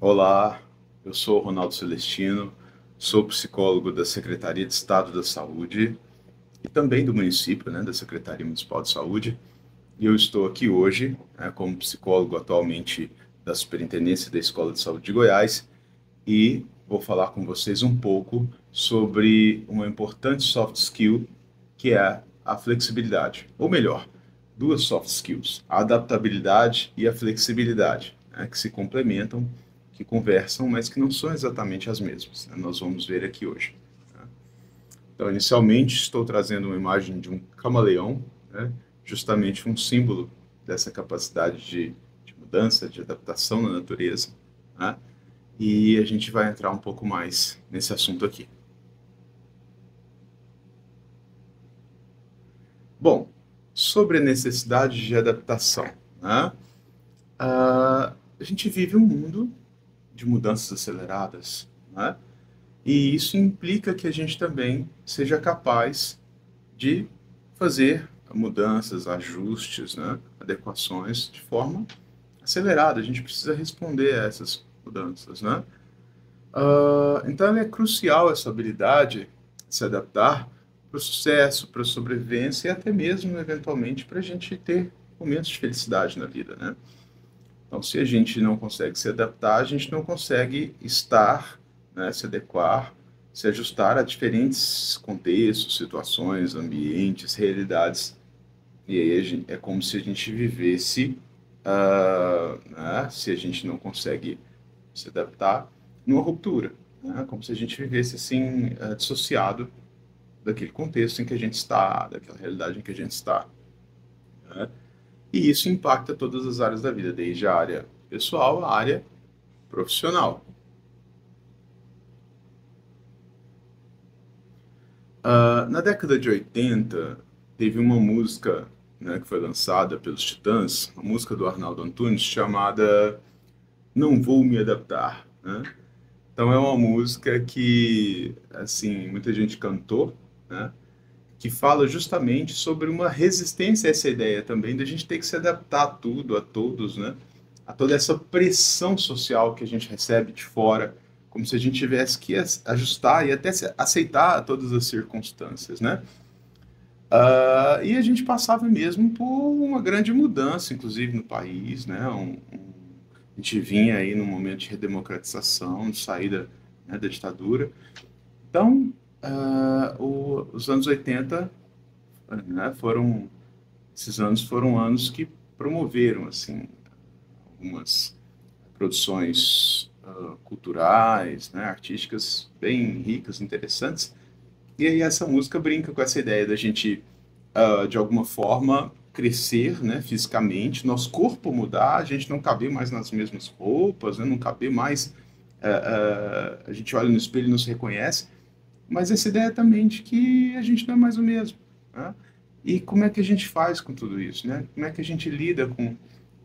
Olá, eu sou o Ronaldo Celestino, sou psicólogo da Secretaria de Estado da Saúde e também do município, né, da Secretaria Municipal de Saúde. E eu estou aqui hoje, como psicólogo atualmente da Superintendência da Escola de Saúde de Goiás e vou falar com vocês um pouco sobre uma importante soft skill que é a flexibilidade, ou melhor, duas soft skills, a adaptabilidade e a flexibilidade, né, que se complementam, que conversam, mas que não são exatamente as mesmas, né? Nós vamos ver aqui hoje. Né? Então, inicialmente, estou trazendo uma imagem de um camaleão, né, justamente um símbolo dessa capacidade de mudança, de adaptação na natureza, né? E a gente vai entrar um pouco mais nesse assunto aqui. Bom, sobre a necessidade de adaptação, né? A gente vive um mundo de mudanças aceleradas, né? E isso implica que a gente também seja capaz de fazer mudanças, ajustes, né? Adequações de forma acelerada. A gente precisa responder a essas mudanças, né? Então é crucial essa habilidade de se adaptar para o sucesso, para a sobrevivência e até mesmo, eventualmente, para a gente ter momentos de felicidade na vida, né? Então, se a gente não consegue se adaptar, a gente não consegue estar, né, se adequar, se ajustar a diferentes contextos, situações, ambientes, realidades. E aí é como se a gente vivesse, né, se a gente não consegue se adaptar, numa ruptura, né, como se a gente vivesse assim, dissociado daquele contexto em que a gente está, daquela realidade em que a gente está, né? E isso impacta todas as áreas da vida, desde a área pessoal à área profissional. Na década de 80, teve uma música, né, que foi lançada pelos Titãs, uma música do Arnaldo Antunes chamada Não Vou Me Adaptar, né? Então é uma música que, assim, muita gente cantou, né? Que fala justamente sobre uma resistência a essa ideia também da gente ter que se adaptar a tudo, a todos, né? A toda essa pressão social que a gente recebe de fora, como se a gente tivesse que ajustar e até aceitar todas as circunstâncias, né? E a gente passava mesmo por uma grande mudança, inclusive no país, né? A gente vinha aí num momento de redemocratização, de saída, né, da ditadura. Então, os anos 80, né, esses anos foram anos que promoveram, assim, algumas produções culturais, né, artísticas bem ricas, interessantes. E aí essa música brinca com essa ideia da gente, de alguma forma, crescer, né, fisicamente, nosso corpo mudar, a gente não caber mais nas mesmas roupas, né, não caber mais. A gente olha no espelho e não se reconhece, mas essa ideia também de que a gente não é mais o mesmo, né? E como é que a gente faz com tudo isso, né? Como é que a gente lida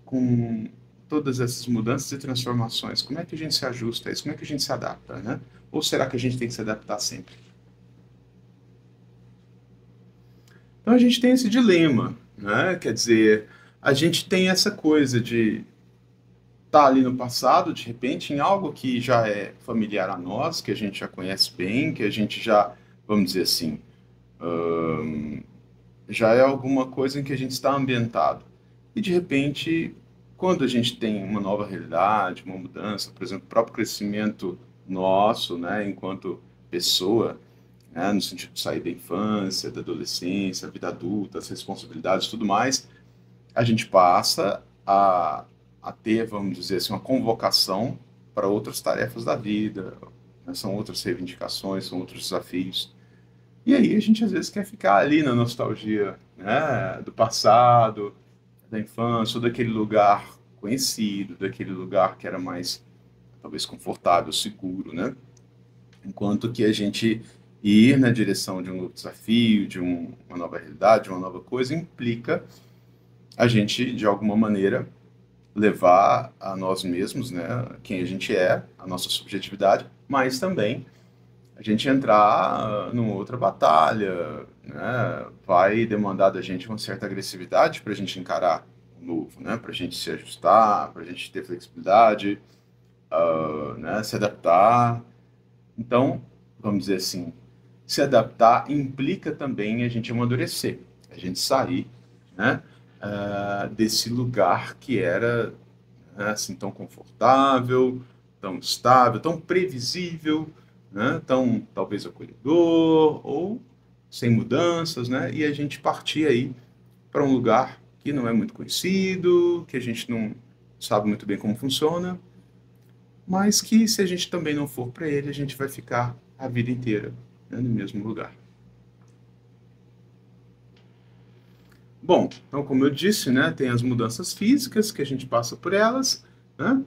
com todas essas mudanças e transformações? Como é que a gente se ajusta a isso? Como é que a gente se adapta, né? Ou será que a gente tem que se adaptar sempre? Então a gente tem esse dilema, né? Quer dizer, a gente tem essa coisa de estar ali no passado, de repente, em algo que já é familiar a nós, que a gente já conhece bem, que a gente já, vamos dizer assim, já é alguma coisa em que a gente está ambientado. E de repente, quando a gente tem uma nova realidade, uma mudança, por exemplo, o próprio crescimento nosso, né, enquanto pessoa, né, no sentido de sair da infância, da adolescência, vida adulta, as responsabilidades, tudo mais, a gente passa a ter, vamos dizer assim, uma convocação para outras tarefas da vida, né, são outras reivindicações, são outros desafios. E aí a gente às vezes quer ficar ali na nostalgia, né, do passado, da infância, ou daquele lugar conhecido, daquele lugar que era mais talvez confortável, seguro, né? Enquanto que a gente ir na direção de um novo desafio, uma nova realidade, uma nova coisa, implica a gente, de alguma maneira, levar a nós mesmos, né, quem a gente é, a nossa subjetividade, mas também a gente entrar numa outra batalha, né? Vai demandar da gente uma certa agressividade para a gente encarar o novo, né? Para a gente se ajustar, para a gente ter flexibilidade. né? Se adaptar. Então, vamos dizer assim, se adaptar implica também a gente amadurecer, a gente sair, né? Desse lugar que era, né, assim, tão confortável, tão estável, tão previsível, né? Tão talvez acolhedor ou sem mudanças, né? E a gente partir aí para um lugar que não é muito conhecido, que a gente não sabe muito bem como funciona, mas que se a gente também não for para ele, a gente vai ficar a vida inteira, né, no mesmo lugar. Bom, então como eu disse, né, tem as mudanças físicas que a gente passa por elas, né,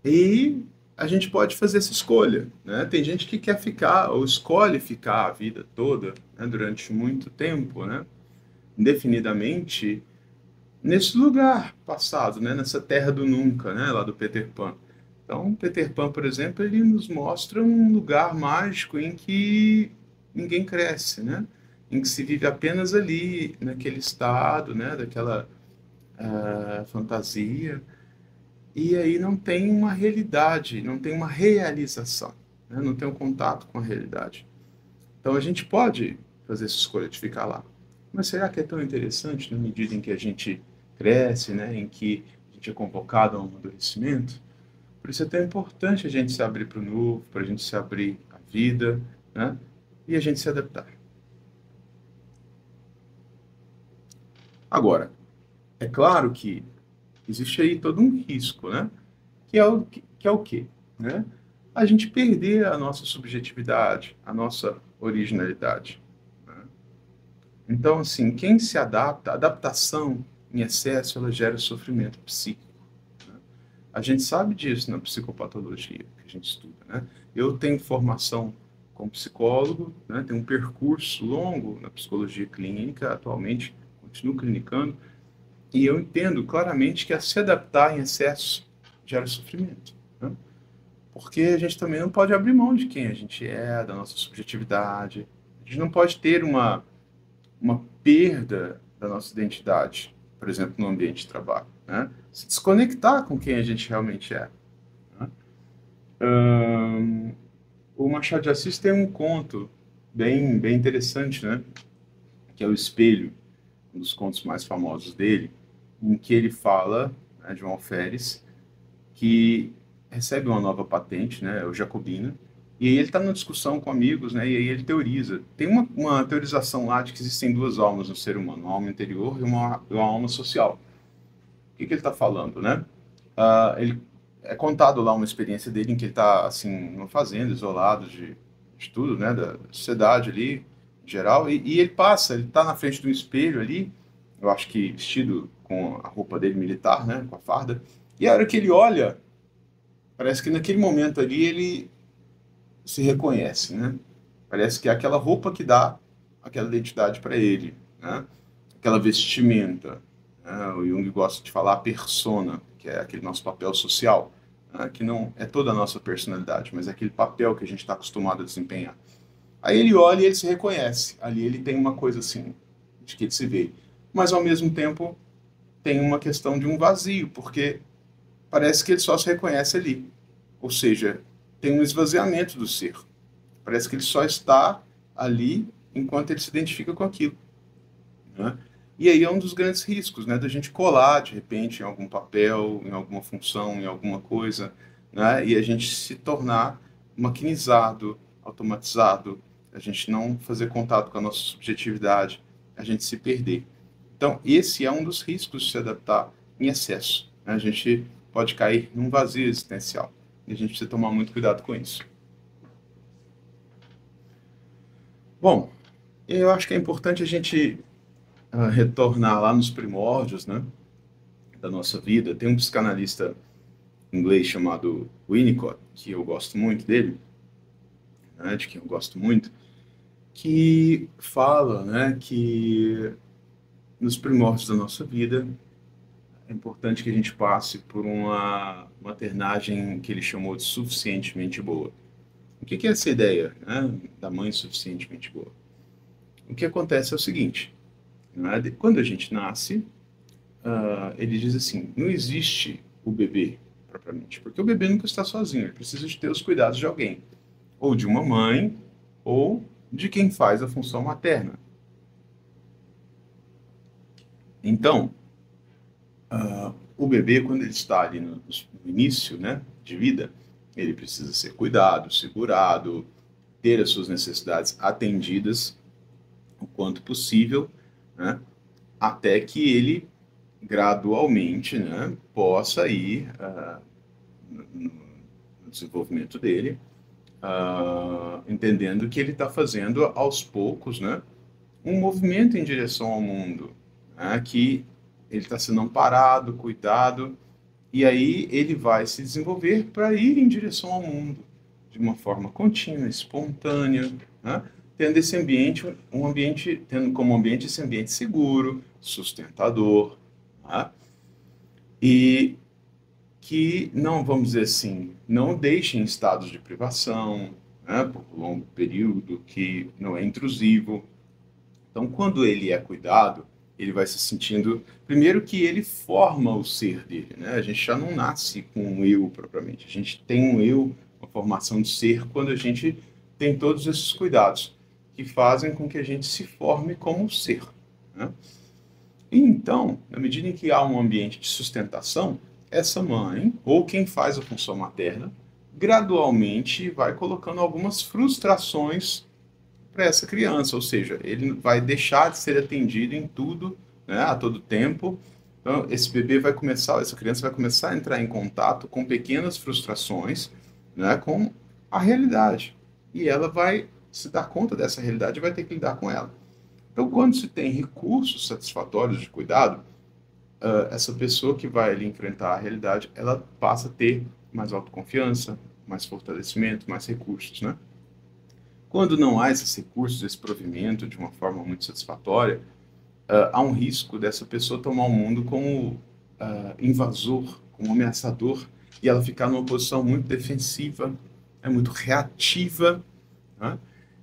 e a gente pode fazer essa escolha, né? Tem gente que quer ficar ou escolhe ficar a vida toda, né, durante muito tempo, né, indefinidamente nesse lugar passado, né, nessa terra do nunca, né, lá do Peter Pan. Então, Peter Pan, por exemplo, ele nos mostra um lugar mágico em que ninguém cresce, né? Em que se vive apenas ali, naquele estado, né? Daquela fantasia. E aí não tem uma realidade, não tem uma realização, né? Não tem um contato com a realidade. Então a gente pode fazer essa escolha de ficar lá. Mas será que é tão interessante na medida em que a gente cresce, né? Em que a gente é convocado a um amadurecimento? Por isso é tão importante a gente se abrir para o novo, para a gente se abrir à vida, né? E a gente se adaptar. Agora, é claro que existe aí todo um risco, né? Que é o quê? Né? A gente perder a nossa subjetividade, a nossa originalidade. Né? Então, assim, quem se adapta, a adaptação em excesso, ela gera sofrimento psíquico. A gente sabe disso na psicopatologia que a gente estuda, né? Eu tenho formação como psicólogo, né? Tenho um percurso longo na psicologia clínica, atualmente continuo clinicando, e eu entendo claramente que se adaptar em excesso gera sofrimento, né? Porque a gente também não pode abrir mão de quem a gente é, da nossa subjetividade. A gente não pode ter uma perda da nossa identidade, por exemplo, no ambiente de trabalho, né? Se desconectar com quem a gente realmente é. Né? O Machado de Assis tem um conto bem interessante, né? Que é o Espelho, um dos contos mais famosos dele, em que ele fala, né, de um alferes que recebe uma nova patente, né, o Jacobina, e aí ele está numa discussão com amigos, né, e aí ele teoriza. Tem uma teorização lá de que existem duas almas no ser humano, uma alma interior e uma alma social. O que ele está falando, né? Ele é contado lá uma experiência dele em que ele está assim numa fazenda, isolado de tudo, né, da sociedade ali em geral, e ele passa, ele está na frente de um espelho ali, eu acho que vestido com a roupa dele militar, né, com a farda, e a hora que ele olha, parece que naquele momento ali ele se reconhece, né? Parece que é aquela roupa que dá aquela identidade para ele, né? Aquela vestimenta, né? O Jung gosta de falar persona, que é aquele nosso papel social, né? Que não é toda a nossa personalidade, mas é aquele papel que a gente está acostumado a desempenhar. Aí ele olha e ele se reconhece. Ali ele tem uma coisa assim, de que ele se vê. Mas ao mesmo tempo tem uma questão de um vazio, porque parece que ele só se reconhece ali. Ou seja, tem um esvaziamento do ser. Parece que ele só está ali enquanto ele se identifica com aquilo. Né? E aí é um dos grandes riscos, né, da gente colar de repente em algum papel, em alguma função, em alguma coisa, né, e a gente se tornar maquinizado, automatizado, a gente não fazer contato com a nossa subjetividade, a gente se perder. Então, esse é um dos riscos de se adaptar em excesso, né? A gente pode cair num vazio existencial e a gente precisa tomar muito cuidado com isso. Bom, eu acho que é importante a gente retornar lá nos primórdios, né, da nossa vida. Tem um psicanalista inglês chamado Winnicott, que eu gosto muito dele, né, de quem eu gosto muito, que fala, né, que nos primórdios da nossa vida é importante que a gente passe por uma maternagem que ele chamou de suficientemente boa. O que é essa ideia, né, da mãe suficientemente boa? O que acontece é o seguinte, né, quando a gente nasce, ele diz assim, não existe o bebê, propriamente, porque o bebê nunca está sozinho, ele precisa de ter os cuidados de alguém, ou de uma mãe, ou de quem faz a função materna. Então, o bebê, quando ele está ali no início, né, de vida, ele precisa ser cuidado, segurado, ter as suas necessidades atendidas o quanto possível, né, até que ele gradualmente, né, possa ir no desenvolvimento dele, entendendo que ele está fazendo aos poucos, né, um movimento em direção ao mundo, né, que ele está sendo amparado, cuidado, e aí ele vai se desenvolver para ir em direção ao mundo de uma forma contínua, espontânea, né, tendo esse ambiente, tendo como ambiente esse ambiente seguro, sustentador, né, e que não, vamos dizer assim, não deixem estados de privação, né, por um longo período, que não é intrusivo. Então, quando ele é cuidado, ele vai se sentindo, primeiro que ele forma o ser dele, né? A gente já não nasce com um eu propriamente, a gente tem um eu, uma formação de ser, quando a gente tem todos esses cuidados que fazem com que a gente se forme como ser, né? E então, na medida em que há um ambiente de sustentação, essa mãe, ou quem faz a função materna, gradualmente vai colocando algumas frustrações para essa criança, ou seja, ele vai deixar de ser atendido em tudo, né, a todo tempo. Então, esse bebê vai começar, essa criança vai começar a entrar em contato com pequenas frustrações, né, com a realidade. E ela vai se dar conta dessa realidade e vai ter que lidar com ela. Então, quando se tem recursos satisfatórios de cuidado, essa pessoa que vai ali enfrentar a realidade, ela passa a ter mais autoconfiança, mais fortalecimento, mais recursos, né? Quando não há esses recursos, esse provimento de uma forma muito satisfatória, há um risco dessa pessoa tomar o mundo como invasor, como ameaçador, e ela ficar numa posição muito defensiva, muito reativa, né?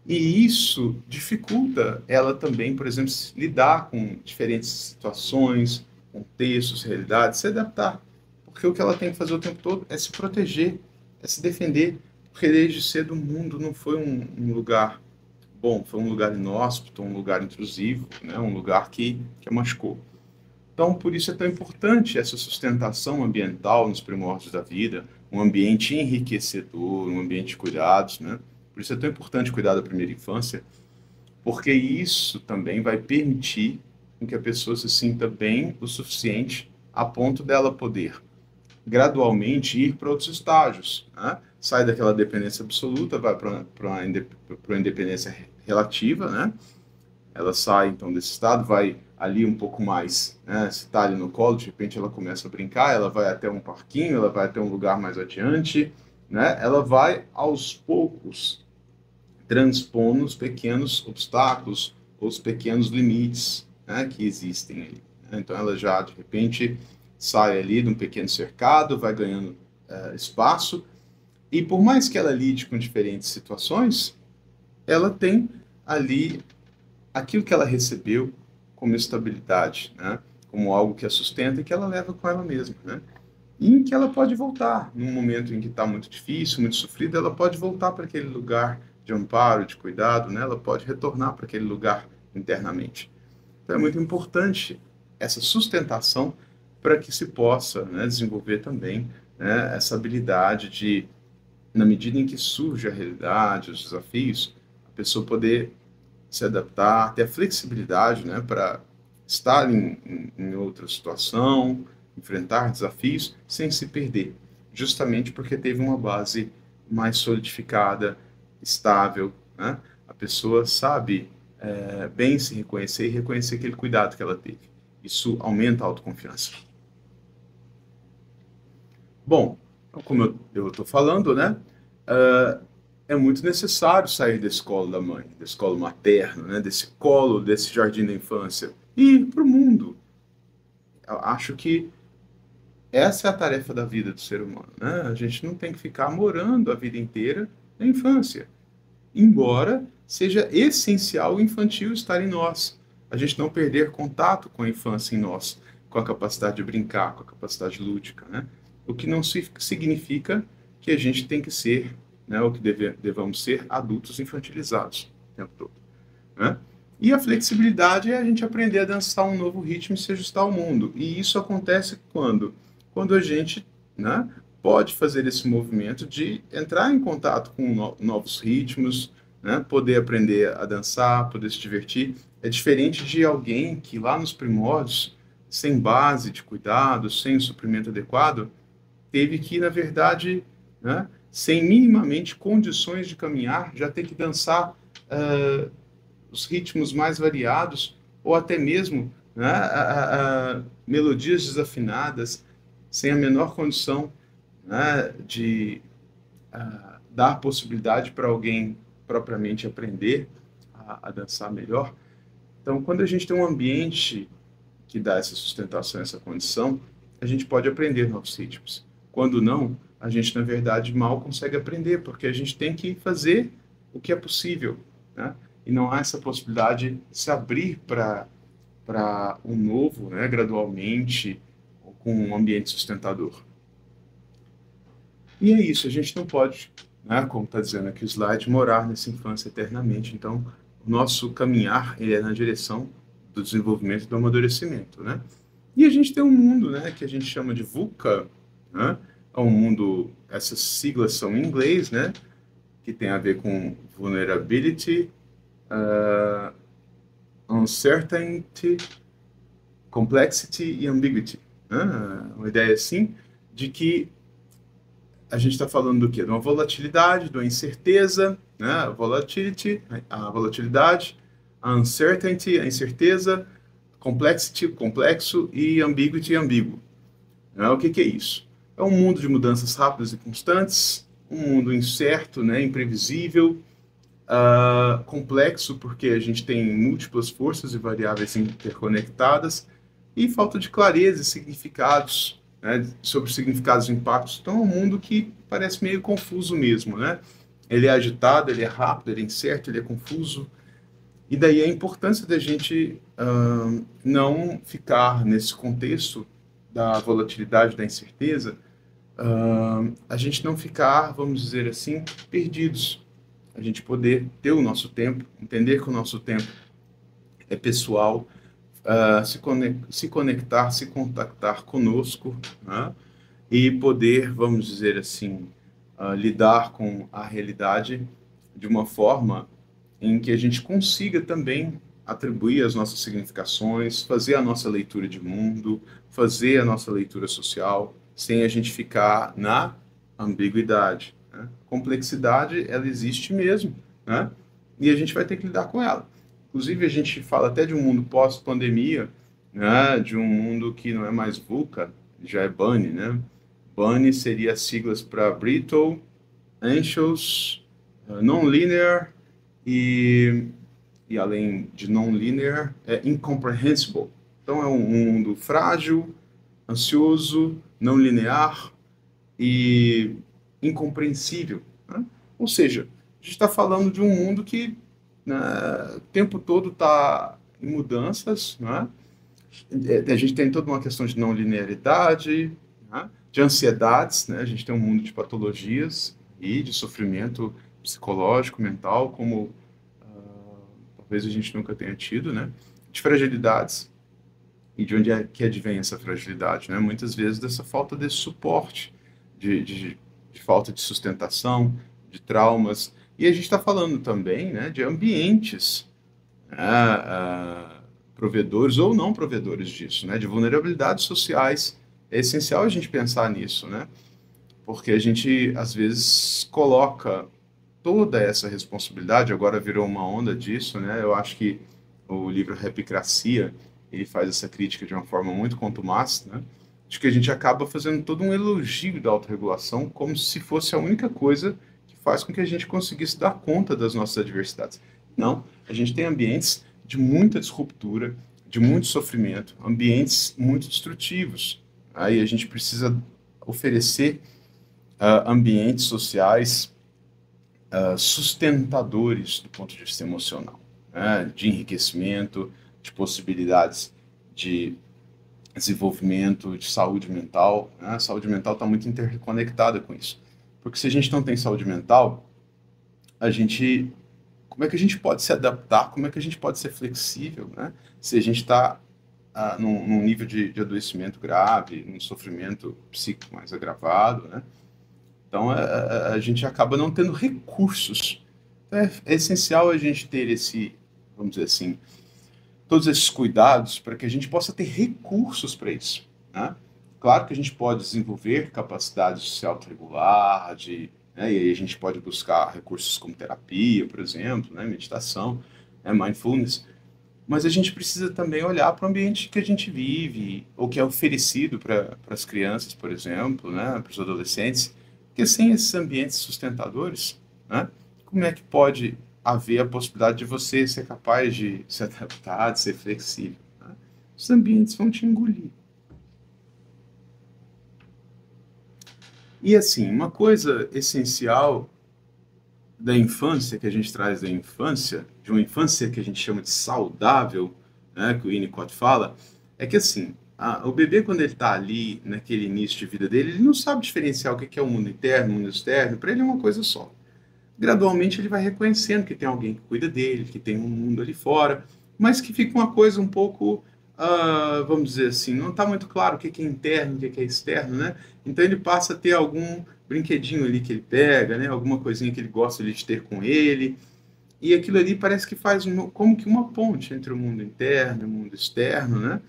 E isso dificulta ela também, por exemplo, lidar com diferentes situações, contextos, realidades, se adaptar. Porque o que ela tem que fazer o tempo todo é se proteger, é se defender, porque desde cedo o mundo não foi um lugar bom, foi um lugar inóspito, um lugar intrusivo, né? Um lugar que a machucou. Então, por isso é tão importante essa sustentação ambiental nos primórdios da vida, um ambiente enriquecedor, um ambiente de cuidados, né? Por isso é tão importante cuidar da primeira infância, porque isso também vai permitir que a pessoa se sinta bem o suficiente a ponto dela poder gradualmente ir para outros estágios, né? Sai daquela dependência absoluta, vai para uma independência relativa, né? Ela sai então desse estado, vai ali um pouco mais, né? Se está ali no colo, de repente ela começa a brincar, ela vai até um parquinho, ela vai até um lugar mais adiante, né? Ela vai aos poucos transpondo os pequenos obstáculos, os pequenos limites, né, que existem ali, né? Então ela já de repente sai ali de um pequeno cercado, vai ganhando espaço, e por mais que ela lide com diferentes situações, ela tem ali aquilo que ela recebeu como estabilidade, né? Como algo que a sustenta e que ela leva com ela mesma, né? E em que ela pode voltar, num momento em que está muito difícil, muito sofrido, ela pode voltar para aquele lugar de amparo, de cuidado, né? Ela pode retornar para aquele lugar internamente. Então é muito importante essa sustentação para que se possa, né, desenvolver também, né, essa habilidade de, na medida em que surge a realidade, os desafios, a pessoa poder se adaptar, ter a flexibilidade, né, para estar em outra situação, enfrentar desafios sem se perder, justamente porque teve uma base mais solidificada, estável, né? A pessoa sabe bem se reconhecer e reconhecer aquele cuidado que ela teve. Isso aumenta a autoconfiança. Bom, como eu estou falando, né? É muito necessário sair desse colo da mãe, desse colo materno, né? Desse colo, desse jardim da infância e ir para o mundo. Eu acho que essa é a tarefa da vida do ser humano, né? A gente não tem que ficar morando a vida inteira na infância, embora seja essencial o infantil estar em nós. A gente não perder contato com a infância em nós, com a capacidade de brincar, com a capacidade lúdica, né? o que não significa que a gente tem que ser, né, ou que devamos ser adultos infantilizados o tempo todo, né? E a flexibilidade é a gente aprender a dançar um novo ritmo e se ajustar ao mundo. E isso acontece quando a gente, né, pode fazer esse movimento de entrar em contato com novos ritmos, né, poder aprender a dançar, poder se divertir. É diferente de alguém que lá nos primórdios, sem base de cuidado, sem o suprimento adequado, teve que, na verdade, né, sem minimamente condições de caminhar, já ter que dançar os ritmos mais variados, ou até mesmo, né, melodias desafinadas, sem a menor condição, né, de dar possibilidade para alguém propriamente aprender a dançar melhor. Então, quando a gente tem um ambiente que dá essa sustentação, essa condição, a gente pode aprender novos ritmos. Quando não, a gente, na verdade, mal consegue aprender, porque a gente tem que fazer o que é possível, né? E não há essa possibilidade de se abrir para um novo, né, gradualmente, com um ambiente sustentador. E é isso, a gente não pode, né, como está dizendo aqui o slide, morar nessa infância eternamente. Então, o nosso caminhar ele é na direção do desenvolvimento e do amadurecimento, né? E a gente tem um mundo, né, que a gente chama de VUCA, né? É um mundo, essas siglas são em inglês, né, que tem a ver com vulnerability, uncertainty, complexity e ambiguity, né? Uma ideia assim de que a gente está falando do quê? De uma volatilidade, de uma incerteza, né? A volatility, a volatilidade, a uncertainty, a incerteza, complexity, complexo e ambiguity, ambíguo. Né? O que que é isso? É um mundo de mudanças rápidas e constantes, um mundo incerto, né? Imprevisível, complexo porque a gente tem múltiplas forças e variáveis interconectadas e falta de clareza e significados, né, sobre significados e impactos. Então é um mundo que parece meio confuso mesmo, né? Ele é agitado, ele é rápido, ele é incerto, ele é confuso. E daí a importância da gente não ficar nesse contexto da volatilidade, da incerteza, a gente não ficar, vamos dizer assim, perdidos. A gente poder ter o nosso tempo, entender que o nosso tempo é pessoal, se conectar, se contactar conosco, né? E poder, vamos dizer assim, lidar com a realidade de uma forma em que a gente consiga também atribuir as nossas significações, fazer a nossa leitura de mundo, fazer a nossa leitura social, sem a gente ficar na ambiguidade, né? Complexidade, ela existe mesmo, né? E a gente vai ter que lidar com ela. Inclusive, a gente fala até de um mundo pós-pandemia, né? De um mundo que não é mais VUCA, já é BANI, né? BANI seria as siglas para Brittle, Anxious, Non-Linear e, além de non-linear, é incomprehensible. Então é um mundo frágil, ansioso, não linear e incompreensível, né? Ou seja, a gente está falando de um mundo que, né, o tempo todo está em mudanças, né? A gente tem toda uma questão de não linearidade, né? De ansiedades, né? A gente tem um mundo de patologias e de sofrimento psicológico, mental, como talvez a gente nunca tenha tido, né? De fragilidades. E de onde é que advém essa fragilidade, né? Muitas vezes dessa falta desse suporte, de falta de sustentação, de traumas. E a gente está falando também, né, de ambientes, né, provedores ou não provedores disso, né? De vulnerabilidades sociais. É essencial a gente pensar nisso, né? Porque a gente, às vezes, coloca toda essa responsabilidade, agora virou uma onda disso, né? Eu acho que o livro Rapicracia, ele faz essa crítica de uma forma muito contumaz, né? De que a gente acaba fazendo todo um elogio da autorregulação como se fosse a única coisa que faz com que a gente conseguisse dar conta das nossas adversidades. Não, a gente tem ambientes de muita disruptura, de muito sofrimento, ambientes muito destrutivos. Aí a gente precisa oferecer ambientes sociais sustentadores do ponto de vista emocional, né? De enriquecimento, de possibilidades de desenvolvimento de saúde mental, né? A saúde mental está muito interconectada com isso. Porque se a gente não tem saúde mental, a gente, como é que a gente pode se adaptar? Como é que a gente pode ser flexível, né? Se a gente está num nível de adoecimento grave, num sofrimento psíquico mais agravado, né? Então, a gente acaba não tendo recursos. Então, é essencial a gente ter esse, vamos dizer assim, todos esses cuidados para que a gente possa ter recursos para isso, né? Claro que a gente pode desenvolver capacidades de se autorregular, né, e aí a gente pode buscar recursos como terapia, por exemplo, né, meditação, né, mindfulness, mas a gente precisa também olhar para o ambiente que a gente vive, ou que é oferecido para as crianças, por exemplo, né, para os adolescentes, porque sem esses ambientes sustentadores, né, como é que pode haver a possibilidade de você ser capaz de se adaptar, de ser flexível, né? Os ambientes vão te engolir. E assim, uma coisa essencial da infância, que a gente traz da infância, de uma infância que a gente chama de saudável, né, que o Winnicott fala, é que assim, o bebê quando ele está ali, naquele início de vida dele, ele não sabe diferenciar o que é o mundo interno, o mundo externo, para ele é uma coisa só. Gradualmente ele vai reconhecendo que tem alguém que cuida dele, que tem um mundo ali fora, mas que fica uma coisa um pouco, vamos dizer assim, não está muito claro o que é interno, o que é externo, né? Então ele passa a ter algum brinquedinho ali que ele pega, né? Alguma coisinha que ele gosta ali de ter com ele, e aquilo ali parece que faz como que uma ponte entre o mundo interno e o mundo externo, né?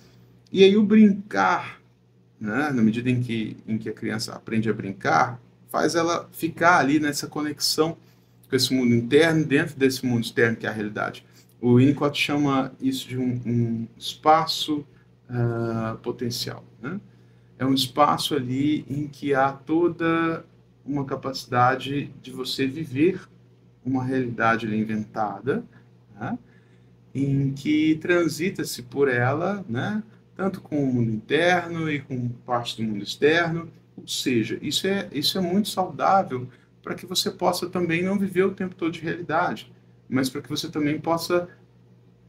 E aí o brincar, né? Na medida em que a criança aprende a brincar, faz ela ficar ali nessa conexão com esse mundo interno, dentro desse mundo externo que é a realidade. O Winnicott chama isso de um espaço potencial, né? É um espaço ali em que há toda uma capacidade de você viver uma realidade ali inventada, né? Em que transita-se por ela, né? Tanto com o mundo interno e com parte do mundo externo. Ou seja, isso é muito saudável para que você possa também não viver o tempo todo de realidade, mas para que você também possa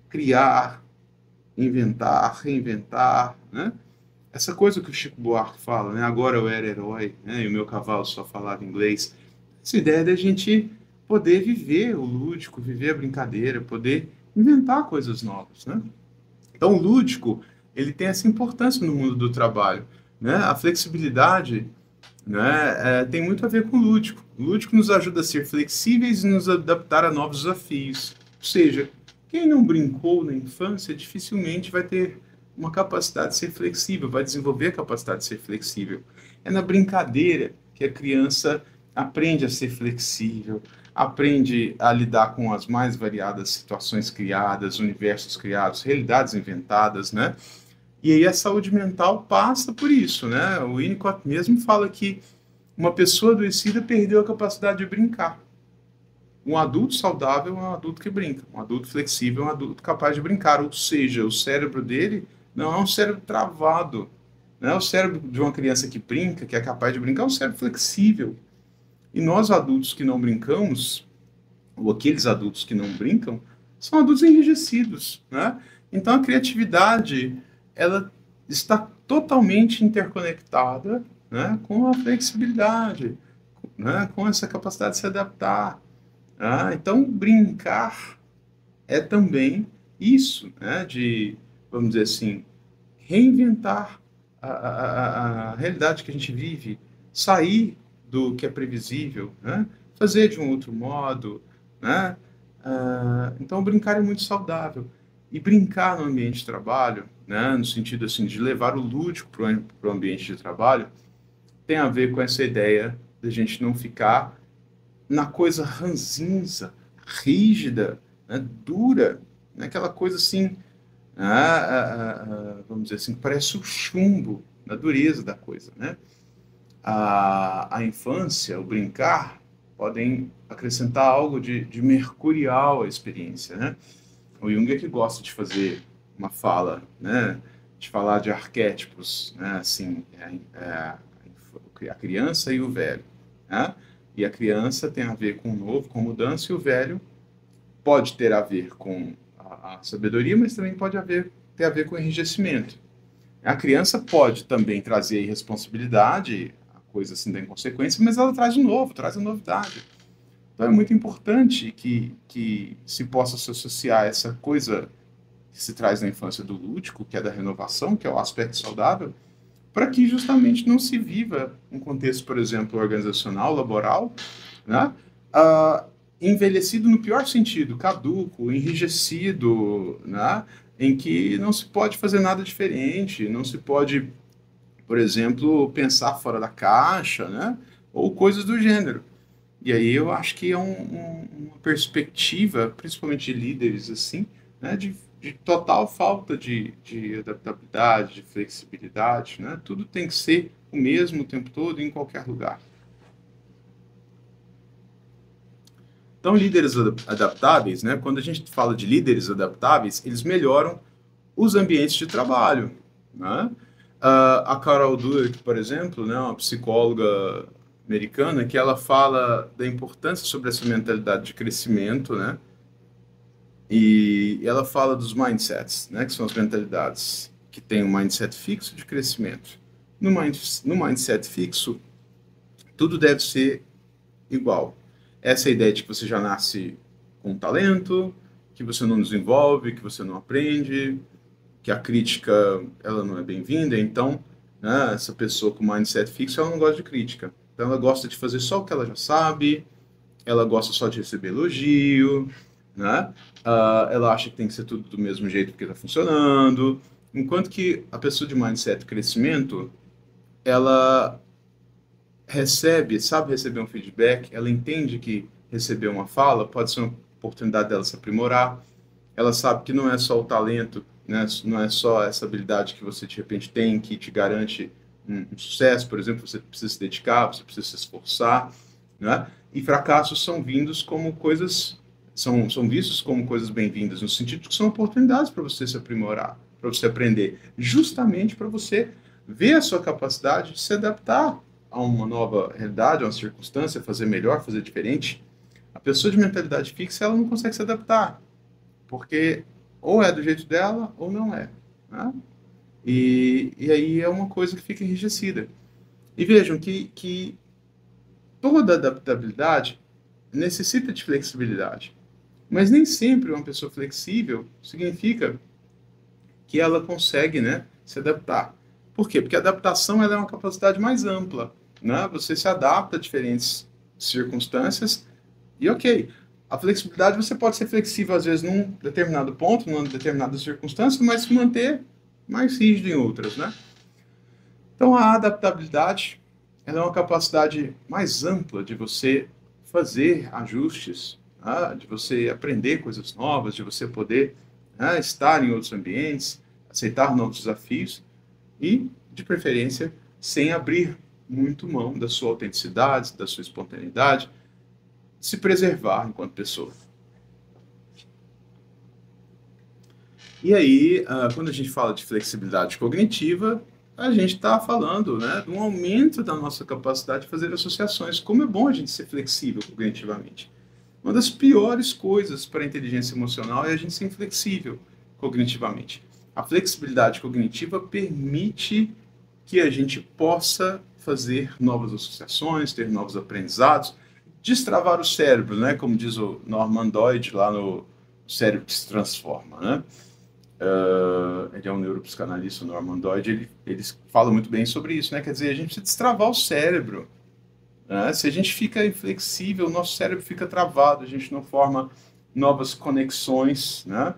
criar, inventar, reinventar, né? Essa coisa que o Chico Buarque fala, né? Agora eu era herói, né? E o meu cavalo só falava inglês. Essa ideia da gente poder viver o lúdico, viver a brincadeira, poder inventar coisas novas, né? Então, o lúdico, ele tem essa importância no mundo do trabalho, né? A flexibilidade, né, tem muito a ver com o lúdico. O lúdico nos ajuda a ser flexíveis e nos adaptar a novos desafios. Ou seja, quem não brincou na infância dificilmente vai ter uma capacidade de ser flexível, vai desenvolver a capacidade de ser flexível. É na brincadeira que a criança aprende a ser flexível, aprende a lidar com as mais variadas situações criadas, universos criados, realidades inventadas, né? E aí a saúde mental passa por isso, né? O Winnicott mesmo fala que uma pessoa adoecida perdeu a capacidade de brincar. Um adulto saudável é um adulto que brinca. Um adulto flexível é um adulto capaz de brincar. Ou seja, o cérebro dele não é um cérebro travado. Não é o cérebro de uma criança que brinca, que é capaz de brincar, é um cérebro flexível. E nós adultos que não brincamos, ou aqueles adultos que não brincam, são adultos enrijecidos, né? Então a criatividade, ela está totalmente interconectada, né, com a flexibilidade, né, com essa capacidade de se adaptar. Então brincar é também isso, né, de, vamos dizer assim, reinventar a realidade que a gente vive, sair do que é previsível, né? Fazer de um outro modo, né? Então, brincar é muito saudável. E brincar no ambiente de trabalho, né, no sentido assim, de levar o lúdico para o ambiente de trabalho, tem a ver com essa ideia de a gente não ficar na coisa ranzinza, rígida, né, dura, naquela coisa assim, vamos dizer assim, parece o chumbo na dureza da coisa, né? A infância, o brincar, podem acrescentar algo de mercurial à experiência, né? O Jung é que gosta de fazer uma fala, né? De falar de arquétipos, né? Assim, a criança e o velho, né? E a criança tem a ver com o novo, com mudança, e o velho pode ter a ver com a sabedoria, mas também pode ter a ver com o enrijecimento. A criança pode também trazer a irresponsabilidade, a coisa assim da inconsequência, mas ela traz o novo, traz a novidade. Então é muito importante que se possa se associar essa coisa que se traz na infância do lúdico, que é da renovação, que é o aspecto saudável, para que justamente não se viva um contexto, por exemplo, organizacional, laboral, né? Envelhecido no pior sentido, caduco, enrijecido, né? Em que não se pode fazer nada diferente, não se pode, por exemplo, pensar fora da caixa, né? Ou coisas do gênero. E aí eu acho que é uma perspectiva, principalmente de líderes, assim, né, de total falta de adaptabilidade, de flexibilidade, né? Tudo tem que ser o mesmo o tempo todo, em qualquer lugar. Então, líderes adaptáveis, né? Quando a gente fala de líderes adaptáveis, eles melhoram os ambientes de trabalho, né? A Carol Dweck, por exemplo, né, uma psicóloga americana, que ela fala da importância sobre essa mentalidade de crescimento, né? E ela fala dos mindsets, né, que são as mentalidades que têm um mindset fixo de crescimento. No mindset fixo, tudo deve ser igual. Essa é a ideia de que você já nasce com um talento, que você não desenvolve, que você não aprende, que a crítica ela não é bem-vinda. Então, né, essa pessoa com mindset fixo, ela não gosta de crítica. Então, ela gosta de fazer só o que ela já sabe, ela gosta só de receber elogio, né? Ela acha que tem que ser tudo do mesmo jeito porque está funcionando. Enquanto que a pessoa de mindset crescimento, ela sabe receber um feedback, ela entende que receber uma fala pode ser uma oportunidade dela se aprimorar, ela sabe que não é só o talento, né, não é só essa habilidade que você de repente tem que te garante um sucesso, por exemplo, você precisa se dedicar, você precisa se esforçar, né? E fracassos são vindos como coisas, são vistos como coisas bem-vindas, no sentido de que são oportunidades para você se aprimorar, para você aprender, justamente para você ver a sua capacidade de se adaptar a uma nova realidade, a uma circunstância, fazer melhor, fazer diferente. A pessoa de mentalidade fixa, ela não consegue se adaptar, porque ou é do jeito dela ou não é, né? E aí é uma coisa que fica enrijecida. E vejam que toda adaptabilidade necessita de flexibilidade. Mas nem sempre uma pessoa flexível significa que ela consegue, né, se adaptar. Por quê? Porque a adaptação ela é uma capacidade mais ampla, né? Você se adapta a diferentes circunstâncias e ok. A flexibilidade, você pode ser flexível, às vezes, num determinado ponto, numa determinada circunstância, mas se manter mais rígido em outras, né? Então, a adaptabilidade ela é uma capacidade mais ampla de você fazer ajustes, né? De você aprender coisas novas, de você poder, né, estar em outros ambientes, aceitar novos desafios e, de preferência, sem abrir muito mão da sua autenticidade, da sua espontaneidade, se preservar enquanto pessoa. E aí, quando a gente fala de flexibilidade cognitiva, a gente está falando, né, de um aumento da nossa capacidade de fazer associações. Como é bom a gente ser flexível cognitivamente. Uma das piores coisas para a inteligência emocional é a gente ser inflexível cognitivamente. A flexibilidade cognitiva permite que a gente possa fazer novas associações, ter novos aprendizados, destravar o cérebro, né? Como diz o Norman Doidge lá no Cérebro que se Transforma, né? Ele é um neuropsicanalista, o Norman Doidge, ele fala muito bem sobre isso, né? Quer dizer, a gente precisa destravar o cérebro, né? Se a gente fica inflexível, o nosso cérebro fica travado, a gente não forma novas conexões, né?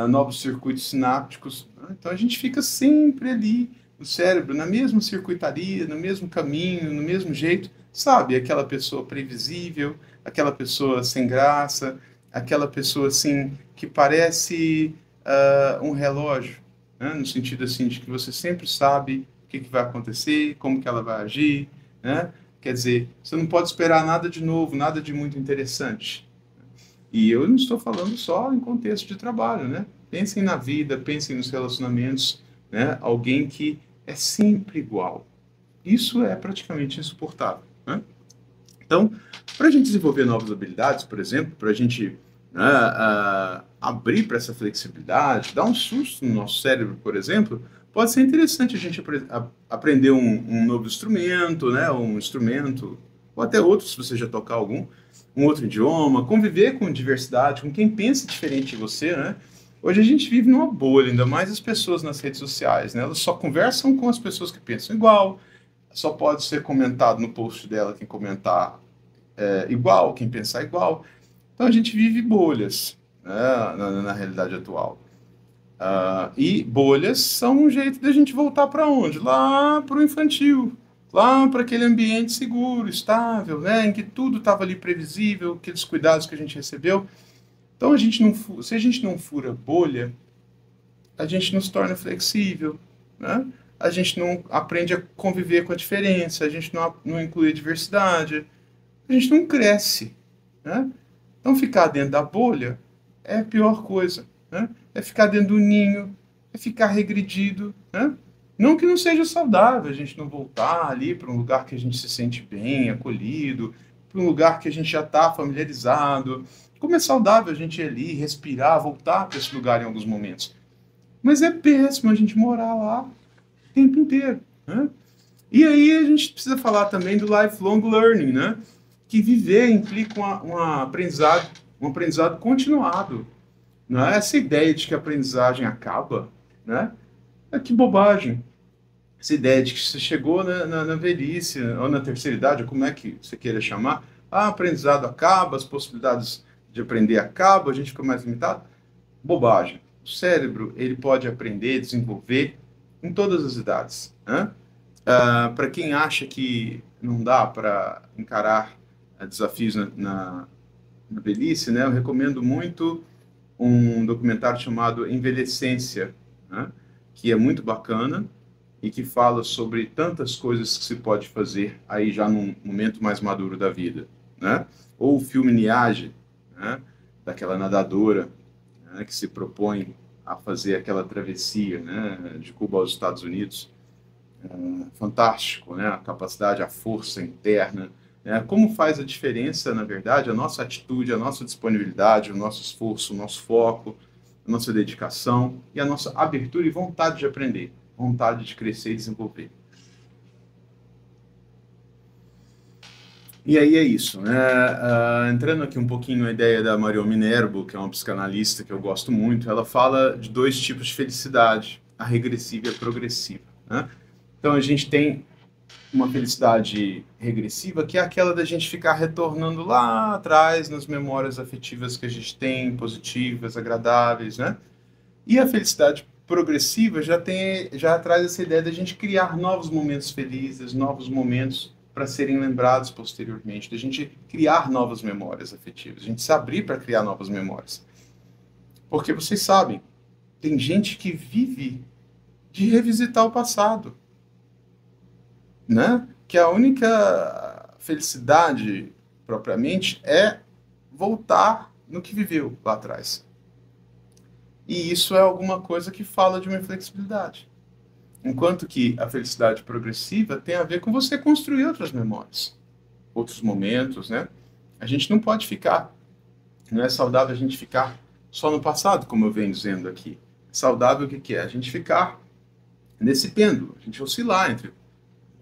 Novos circuitos sinápticos, né? Então a gente fica sempre ali no cérebro, na mesma circuitaria, no mesmo caminho, no mesmo jeito, sabe? Aquela pessoa previsível, aquela pessoa sem graça, aquela pessoa assim que parece um relógio, né? No sentido assim de que você sempre sabe o que vai acontecer, como que ela vai agir, né? Quer dizer, você não pode esperar nada de novo, nada de muito interessante. E eu não estou falando só em contexto de trabalho, né? Pensem na vida, pensem nos relacionamentos, né? Alguém que é sempre igual. Isso é praticamente insuportável, né? Então, para a gente desenvolver novas habilidades, por exemplo, para a gente, né, abrir para essa flexibilidade, dar um susto no nosso cérebro, por exemplo, pode ser interessante a gente aprender um novo instrumento, né? Um instrumento, ou até outro, se você já tocar algum, um outro idioma, conviver com diversidade, com quem pensa diferente de você, né? Hoje a gente vive numa bolha, ainda mais as pessoas nas redes sociais, né? Elas só conversam com as pessoas que pensam igual, só pode ser comentado no post dela quem comentar igual, quem pensar igual. Então a gente vive bolhas, né, na realidade atual. E bolhas são um jeito da gente voltar para onde? Lá para o infantil, lá para aquele ambiente seguro, estável, né, em que tudo estava ali previsível, aqueles cuidados que a gente recebeu. Então, se a gente não fura bolha, a gente não se torna flexível, né? A gente não aprende a conviver com a diferença, a gente não inclui a diversidade, a gente não cresce, né? Então, ficar dentro da bolha é a pior coisa, né? É ficar dentro do ninho, é ficar regredido, né? Não que não seja saudável a gente não voltar ali para um lugar que a gente se sente bem, acolhido, para um lugar que a gente já está familiarizado. Como é saudável a gente ir ali, respirar, voltar para esse lugar em alguns momentos. Mas é péssimo a gente morar lá o tempo inteiro, né? E aí a gente precisa falar também do lifelong learning, né? Que viver implica um aprendizado continuado. Não é essa ideia de que a aprendizagem acaba, né? Que bobagem. Essa ideia de que você chegou na velhice ou na terceira idade, ou como é que você queira chamar, o aprendizado acaba, as possibilidades de aprender acabam, a gente fica mais limitado. Bobagem. O cérebro, ele pode aprender, desenvolver em todas as idades, né? Para quem acha que não dá para encarar desafios na velhice, né, eu recomendo muito um documentário chamado Envelhecência, né, que é muito bacana e que fala sobre tantas coisas que se pode fazer aí já num momento mais maduro da vida, né? Ou o filme Niage, né, daquela nadadora, né, que se propõe a fazer aquela travessia, né, de Cuba aos Estados Unidos. Fantástico, né? A capacidade, a força interna, né? Como faz a diferença, na verdade, a nossa atitude, a nossa disponibilidade, o nosso esforço, o nosso foco, a nossa dedicação e a nossa abertura e vontade de aprender, vontade de crescer e desenvolver. E aí é isso, né? Entrando aqui um pouquinho na ideia da Marion Minerbo, que é uma psicanalista que eu gosto muito, ela fala de dois tipos de felicidade, a regressiva e a progressiva, né? Então a gente tem uma felicidade regressiva, que é aquela da gente ficar retornando lá atrás nas memórias afetivas que a gente tem, positivas, agradáveis, né? E a felicidade progressiva já traz essa ideia da gente criar novos momentos felizes, novos momentos para serem lembrados posteriormente, da gente criar novas memórias afetivas, a gente se abrir para criar novas memórias. Porque vocês sabem, tem gente que vive de revisitar o passado, né? Que a única felicidade propriamente é voltar no que viveu lá atrás. E isso é alguma coisa que fala de uma inflexibilidade. Enquanto que a felicidade progressiva tem a ver com você construir outras memórias, outros momentos, né? A gente não pode ficar, não é saudável a gente ficar só no passado, como eu venho dizendo aqui. Saudável o que é? A gente ficar nesse pêndulo, a gente oscilar entre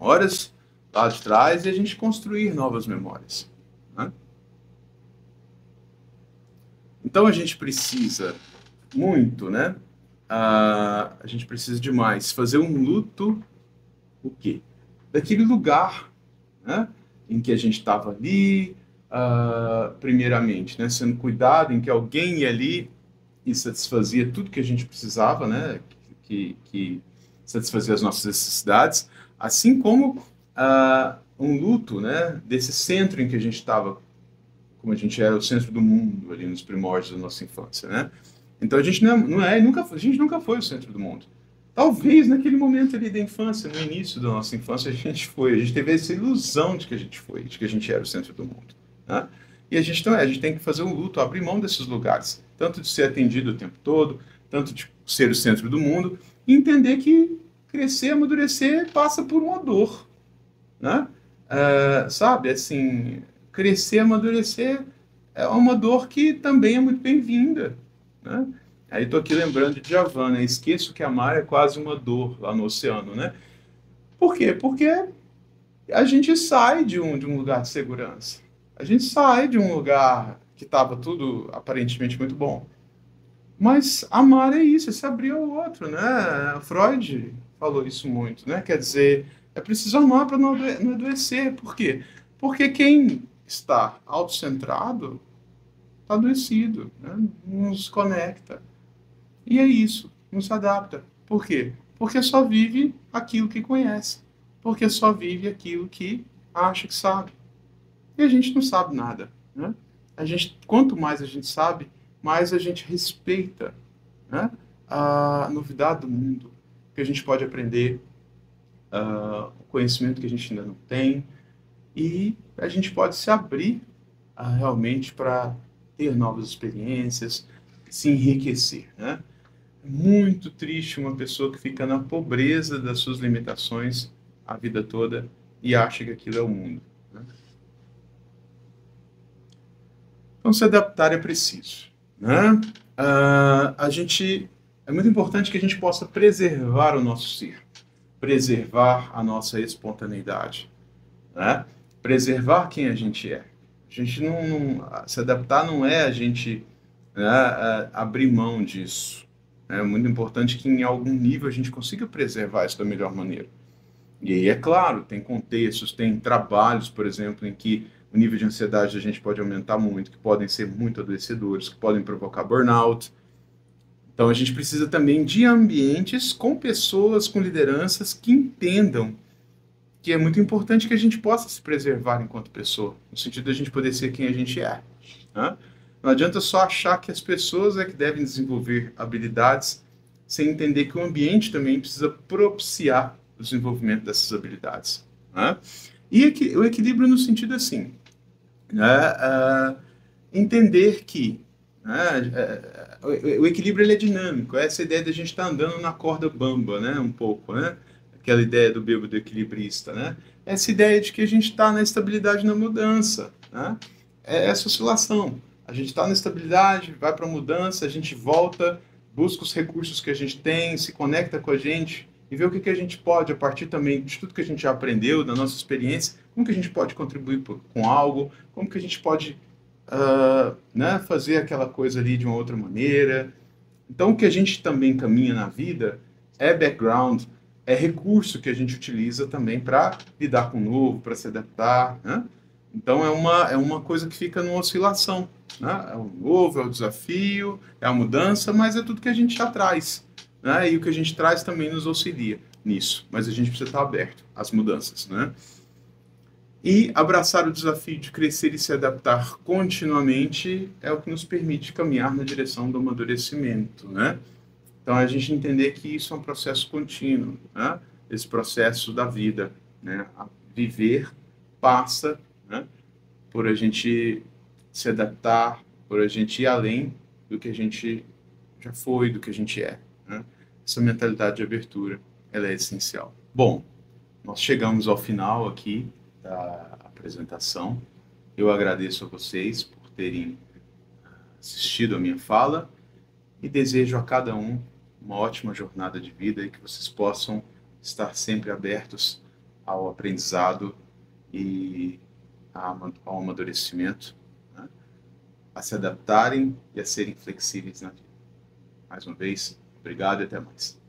memórias lá de trás e a gente construir novas memórias, né? Então a gente precisa muito, né? A gente precisa demais fazer um luto, o quê? Daquele lugar, né, em que a gente estava ali, primeiramente, né, sendo cuidado, em que alguém ia ali e satisfazia tudo que a gente precisava, né, que satisfazia as nossas necessidades, assim como um luto, né, desse centro em que a gente estava, como a gente era o centro do mundo ali nos primórdios da nossa infância, né? Então a gente a gente nunca foi o centro do mundo. Talvez naquele momento ali da infância, no início da nossa infância, a gente teve essa ilusão de que a gente foi, de que a gente era o centro do mundo, né? E a gente a gente tem que fazer um luto, abrir mão desses lugares, tanto de ser atendido o tempo todo, tanto de ser o centro do mundo, e entender que crescer, amadurecer passa por uma dor, né? Sabe, assim, crescer, amadurecer é uma dor que também é muito bem-vinda, né? Aí tô aqui lembrando de Djavan, né? Esqueço que amar é quase uma dor lá no oceano, né? Por quê? Porque a gente sai de um lugar de segurança. A gente sai de um lugar que estava tudo aparentemente muito bom. Mas amar é isso, é se abrir ao outro, né? Freud falou isso muito, né? Quer dizer, é preciso amar para não adoecer. Por quê? Porque quem está autocentrado está adoecido, né? Não se conecta. E é isso, não se adapta. Por quê? Porque só vive aquilo que conhece. Porque só vive aquilo que acha que sabe. E a gente não sabe nada, né? Quanto mais a gente sabe, mais a gente respeita, né, a novidade do mundo, que a gente pode aprender, o conhecimento que a gente ainda não tem, e a gente pode se abrir realmente para ter novas experiências, se enriquecer, né? É muito triste uma pessoa que fica na pobreza das suas limitações a vida toda e acha que aquilo é o mundo, né? Então, se adaptar é preciso, né? A gente é muito importante que a gente possa preservar o nosso ser, preservar a nossa espontaneidade, né? Preservar quem a gente é. A gente se adaptar não é a gente, né, abrir mão disso. É muito importante que em algum nível a gente consiga preservar isso da melhor maneira. E aí, é claro, tem contextos, tem trabalhos, por exemplo, em que o nível de ansiedade da gente pode aumentar muito, que podem ser muito adoecedores, que podem provocar burnout. Então, a gente precisa também de ambientes com pessoas, com lideranças que entendam que é muito importante que a gente possa se preservar enquanto pessoa, no sentido de a gente poder ser quem a gente é, né? Não adianta só achar que as pessoas é que devem desenvolver habilidades, sem entender que o ambiente também precisa propiciar o desenvolvimento dessas habilidades, né? E o equilíbrio no sentido assim, né? Entender que, né, o equilíbrio ele é dinâmico, é essa ideia de a gente estar andando na corda bamba, né, um pouco, né? Aquela ideia do bêbado equilibrista, né? Essa ideia de que a gente está na estabilidade na mudança, né? É essa oscilação. A gente está na estabilidade, vai para a mudança, a gente volta, busca os recursos que a gente tem, se conecta com a gente e vê o que a gente pode, a partir também de tudo que a gente já aprendeu, da nossa experiência, como que a gente pode contribuir com algo, como que a gente pode, né, fazer aquela coisa ali de uma outra maneira. Então, o que a gente também caminha na vida é background, é recurso que a gente utiliza também para lidar com o novo, para se adaptar, né? Então, é uma coisa que fica numa oscilação, né? É o novo, é o desafio, é a mudança, mas é tudo que a gente já traz, né? E o que a gente traz também nos auxilia nisso, mas a gente precisa estar aberto às mudanças, né? E abraçar o desafio de crescer e se adaptar continuamente é o que nos permite caminhar na direção do amadurecimento, né? Então, a gente entender que isso é um processo contínuo, né? Esse processo da vida, né? A viver passa, né, por a gente se adaptar, por a gente ir além do que a gente já foi, do que a gente é, né? Essa mentalidade de abertura, ela é essencial. Bom, nós chegamos ao final aqui da apresentação. Eu agradeço a vocês por terem assistido a minha fala e desejo a cada um uma ótima jornada de vida e que vocês possam estar sempre abertos ao aprendizado e ao amadurecimento, né? A se adaptarem e a serem flexíveis na vida. Mais uma vez, obrigado e até mais.